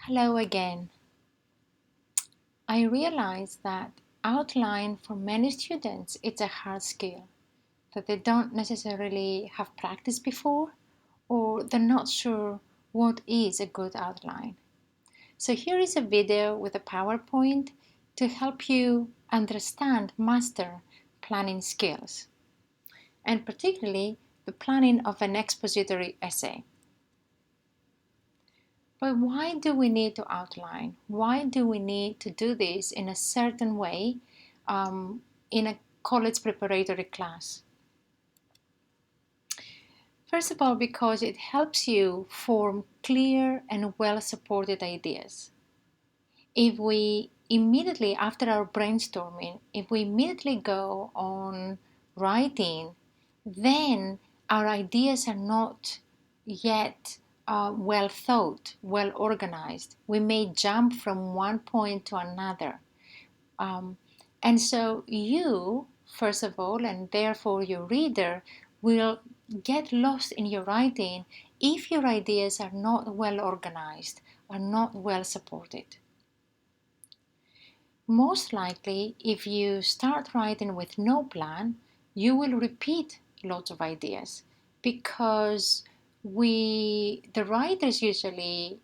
Hello again. I realize that outline for many students it's a hard skill that they don't necessarily have practiced before or they're not sure what is a good outline. So here is a video with a PowerPoint to help you understand, master planning skills, and particularly the planning of an expository essay. But why do we need to outline? Why do we need to do this in a certain way in a college preparatory class? First of all, because it helps you form clear and well supported ideas. If we immediately, after our brainstorming, if we immediately go on writing, then our ideas are not yet well thought, well organized. We may jump from one point to another. Um, and so you, first of all, and therefore your reader, will get lost in your writing if your ideas are not well organized, are not well supported. Most likely, if you start writing with no plan, you will repeat lots of ideas because the writers usually,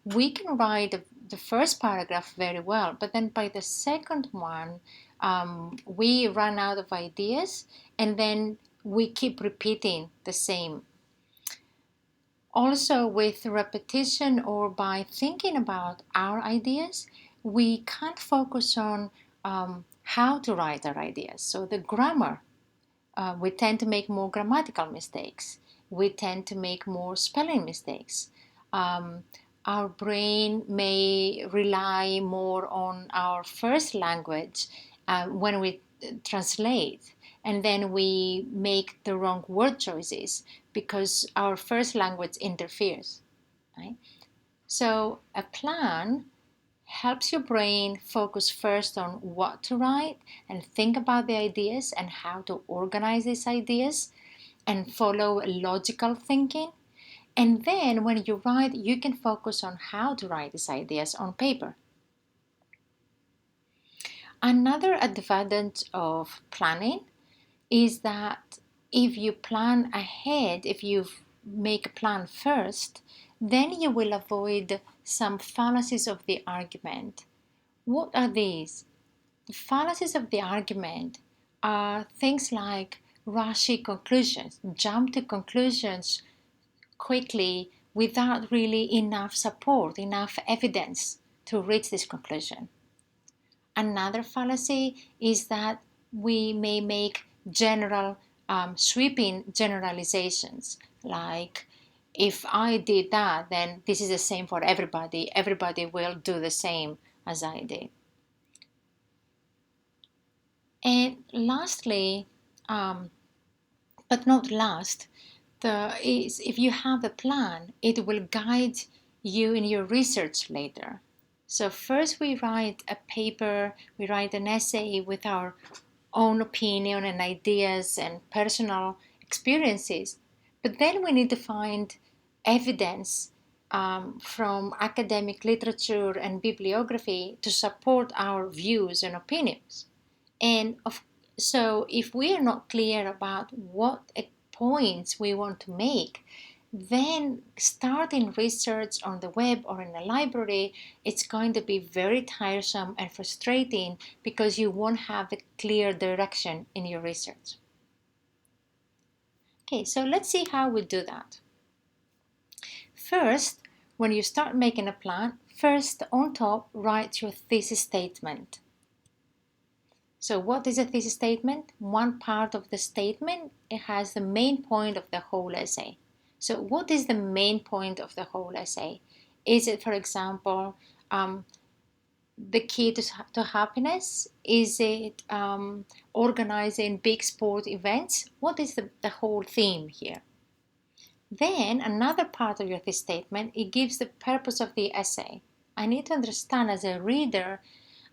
we can write the first paragraph very well, but then by the second one, we run out of ideas and then we keep repeating the same. Also, with repetition or by thinking about our ideas, we can't focus on how to write our ideas. So, the grammar, we tend to make more grammatical mistakes, we tend to make more spelling mistakes. Our brain may rely more on our first language when we translate, and then we make the wrong word choices because our first language interferes. Right? So a plan helps your brain focus first on what to write and think about the ideas and how to organize these ideas and follow logical thinking. And then when you write, you can focus on how to write these ideas on paper. Another advantage of planning is that if you plan ahead, if you make a plan first, then you will avoid some fallacies of the argument. What are these? The fallacies of the argument are things like rushy conclusions, jump to conclusions quickly without really enough support, enough evidence to reach this conclusion. Another fallacy is that we may make general, sweeping generalizations like if I did that, then this is the same for everybody. Everybody will do the same as I did. And lastly, but not last, is if you have a plan, it will guide you in your research later. So first we write a paper, we write an essay with our own opinion and ideas and personal experiences. But then we need to find evidence from academic literature and bibliography to support our views and opinions. And so if we are not clear about what points we want to make, then starting research on the web or in a library, it's going to be very tiresome and frustrating because you won't have a clear direction in your research. Okay, so let's see how we do that. First, when you start making a plan, first on top write your thesis statement. So what is a thesis statement? One part of the statement, it has the main point of the whole essay. So what is the main point of the whole essay? Is it, for example, the key to happiness? Is it organizing big sport events? What is the whole theme here? Then another part of your thesis statement, it gives the purpose of the essay. I need to understand as a reader,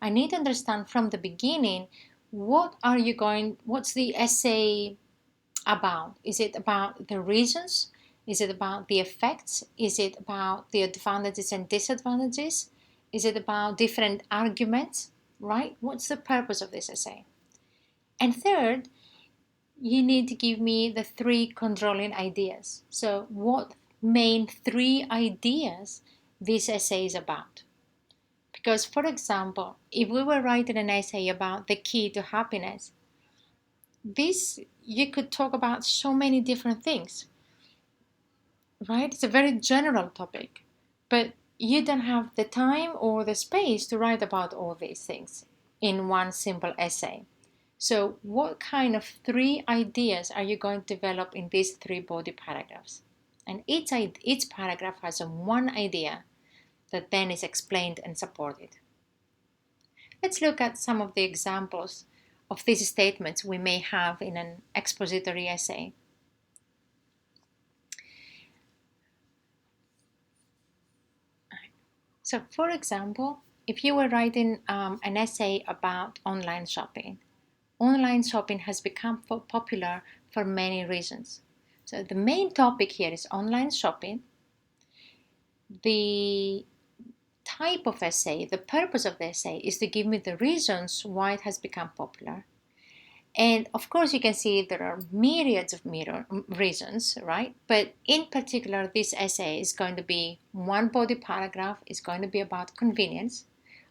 I need to understand from the beginning what's the essay about? Is it about the reasons Is it about the effects? Is it about the advantages and disadvantages? Is it about different arguments, right? What's the purpose of this essay? And third, you need to give me the three controlling ideas. So what main three ideas this essay is about? Because, for example, if we were writing an essay about the key to happiness, this you could talk about so many different things, right? It's a very general topic, but you don't have the time or the space to write about all these things in one simple essay. So what kind of three ideas are you going to develop in these three body paragraphs? And each paragraph has one idea that then is explained and supported. Let's look at some of the examples of these statements we may have in an expository essay. So, for example, if you were writing an essay about online shopping has become popular for many reasons. So, the main topic here is online shopping. The type of essay, the purpose of the essay is to give me the reasons why it has become popular. And of course, you can see there are myriads of reasons, right? But in particular, this essay is going to be one body paragraph is going to be about convenience.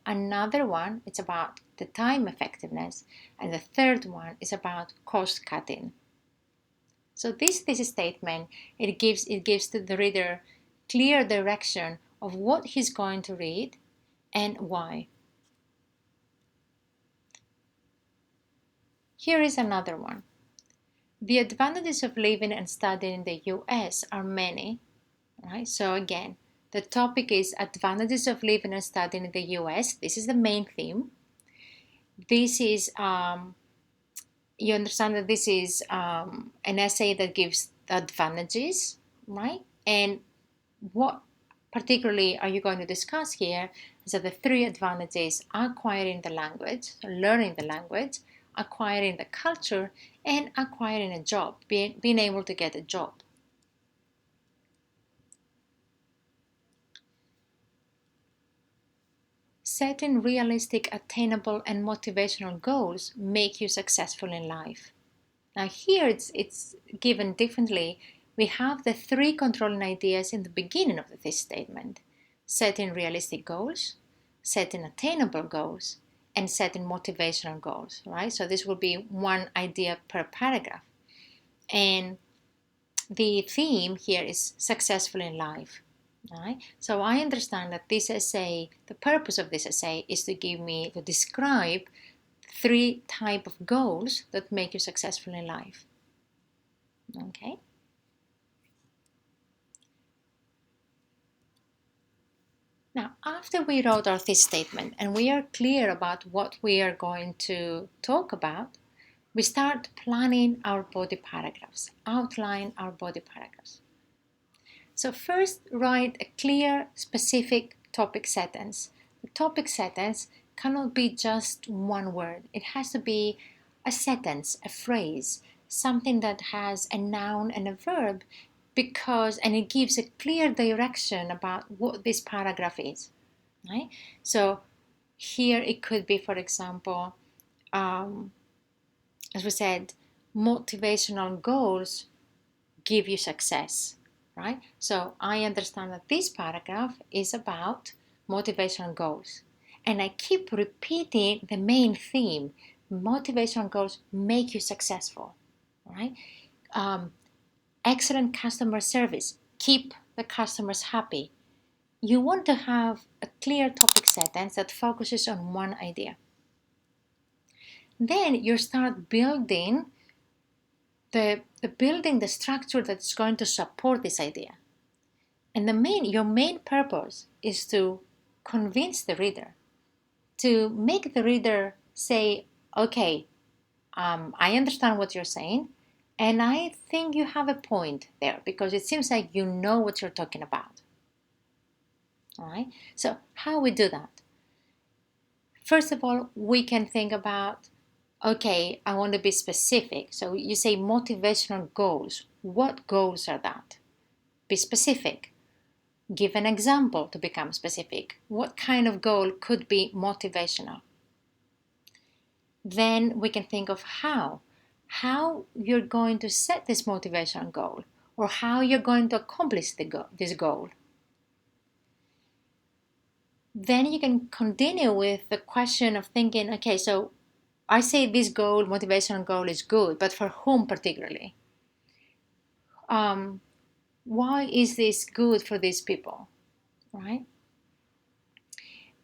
Another one, it's about the time effectiveness. And the third one is about cost cutting. So this statement, it gives to the reader clear direction of what he's going to read and why. Here is another one. The advantages of living and studying in the US are many, right? So again, the topic is advantages of living and studying in the US. This is the main theme. This is, you understand that this is an essay that gives advantages, right? And what particularly are you going to discuss here is that the three advantages are acquiring the language, learning the language, acquiring the culture, and acquiring a job, being able to get a job. Setting realistic, attainable, and motivational goals make you successful in life. Now here it's given differently. We have the three controlling ideas in the beginning of this statement: setting realistic goals, setting attainable goals, and setting motivational goals, right? So this will be one idea per paragraph. And the theme here is successful in life, right? So I understand that this essay, the purpose of this essay is to describe three type of goals that make you successful in life. Okay. Now, after we wrote our thesis statement and we are clear about what we are going to talk about, we start planning our body paragraphs, outline our body paragraphs. So first, write a clear, specific topic sentence. The topic sentence cannot be just one word. It has to be a sentence, a phrase, something that has a noun and a verb, and it gives a clear direction about what this paragraph is, right? So here it could be, for example, as we said, motivational goals give you success, right? So I understand that this paragraph is about motivational goals. And I keep repeating the main theme. Motivational goals make you successful, right? Excellent customer service. Keep the customers happy. You want to have a clear topic sentence that focuses on one idea. Then you start building the structure that's going to support this idea. And your main purpose is to convince the reader, to make the reader say, okay, I understand what you're saying, and I think you have a point there because it seems like you know what you're talking about. All right. So how we do that? First of all, we can think about, okay, I want to be specific. So you say motivational goals. What goals are that? Be specific. Give an example to become specific. What kind of goal could be motivational? Then we can think of how you're going to set this motivational goal, or how you're going to accomplish this goal. Then you can continue with the question of thinking, okay, so I say this goal, motivational goal, is good, but for whom particularly? Why is this good for these people, right?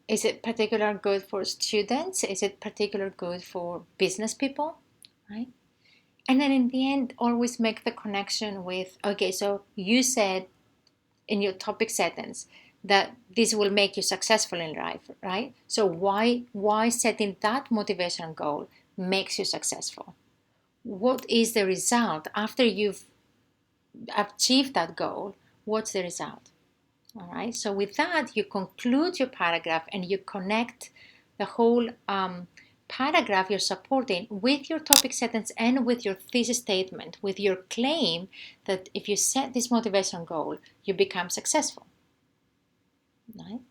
Is it particular good for students? Is it particular good for business people, right? And then in the end, always make the connection with, okay, so you said in your topic sentence that this will make you successful in life, right? So why setting that motivational goal makes you successful? What is the result after you've achieved that goal? What's the result? All right. So with that, you conclude your paragraph and you connect the whole paragraph you're supporting with your topic sentence and with your thesis statement, with your claim that if you set this motivation goal, you become successful. Right?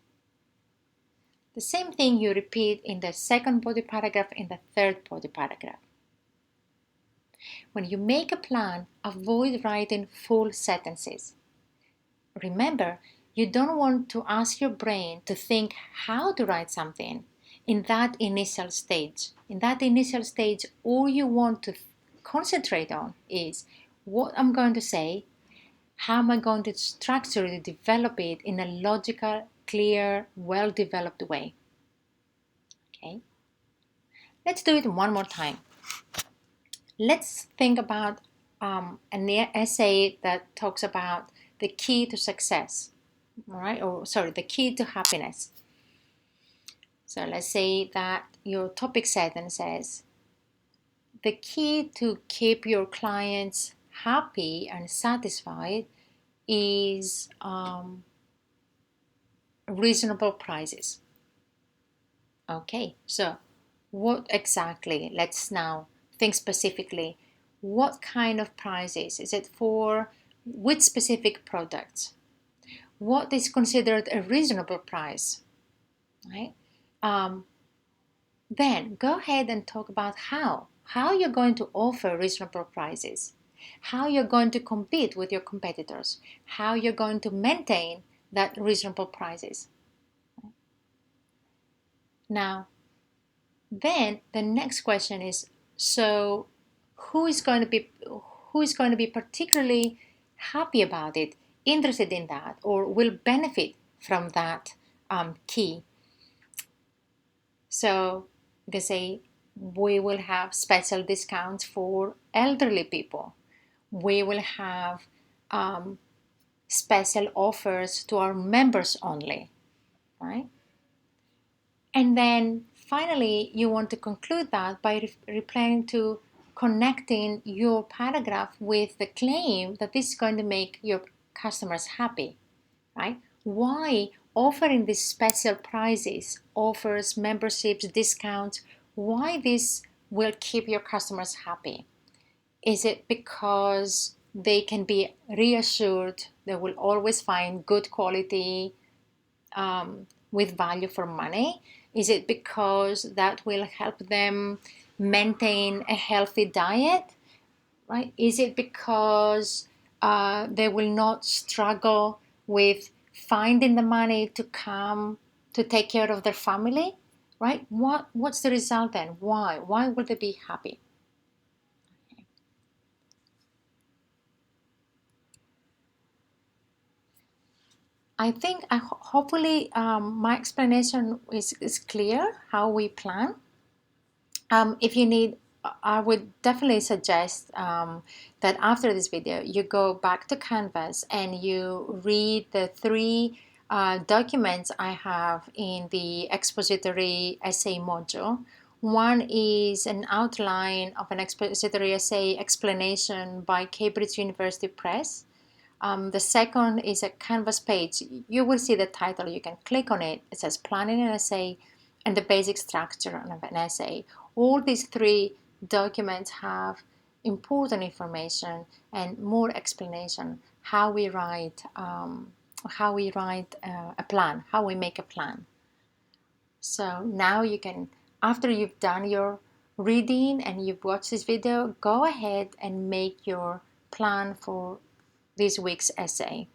The same thing you repeat in the second body paragraph, in the third body paragraph. When you make a plan, avoid writing full sentences. Remember, you don't want to ask your brain to think how to write something in that initial stage. In that initial stage, all you want to concentrate on is what I'm going to say, how am I going to structurally develop it in a logical, clear, well-developed way. Okay? Let's do it one more time. Let's think about an essay that talks about the key to success. All right, or sorry, the key to happiness. So let's say that your topic sentence says, the key to keep your clients happy and satisfied is reasonable prices. Okay, so what exactly? Let's now think specifically. What kind of prices? Is it for which specific products? What is considered a reasonable price? Right? Then go ahead and talk about how you're going to offer reasonable prices, how you're going to compete with your competitors, how you're going to maintain that reasonable prices. Now, then the next question is, so who is going to be particularly happy about it, interested in that, or will benefit from that key? So they say we will have special discounts for elderly people. We will have special offers to our members only, right? And then finally, you want to conclude that by replying to connecting your paragraph with the claim that this is going to make your customers happy, right? Why offering these special prices, offers, memberships, discounts, why this will keep your customers happy? Is it because they can be reassured they will always find good quality with value for money? Is it because that will help them maintain a healthy diet? Right? Is it because they will not struggle with finding the money to come to take care of their family? Right? What's the result then? Why will they be happy? I think hopefully my explanation is clear how we plan. If you need, I would definitely suggest that after this video, you go back to Canvas and you read the three documents I have in the expository essay module. One is an outline of an expository essay explanation by Cambridge University Press. The second is a Canvas page. You will see the title. You can click on it. It says Planning an Essay and the Basic Structure of an Essay. All these three documents have important information and more explanation how we write a plan, how we make a plan. So now you can, after you've done your reading and you've watched this video, go ahead and make your plan for this week's essay.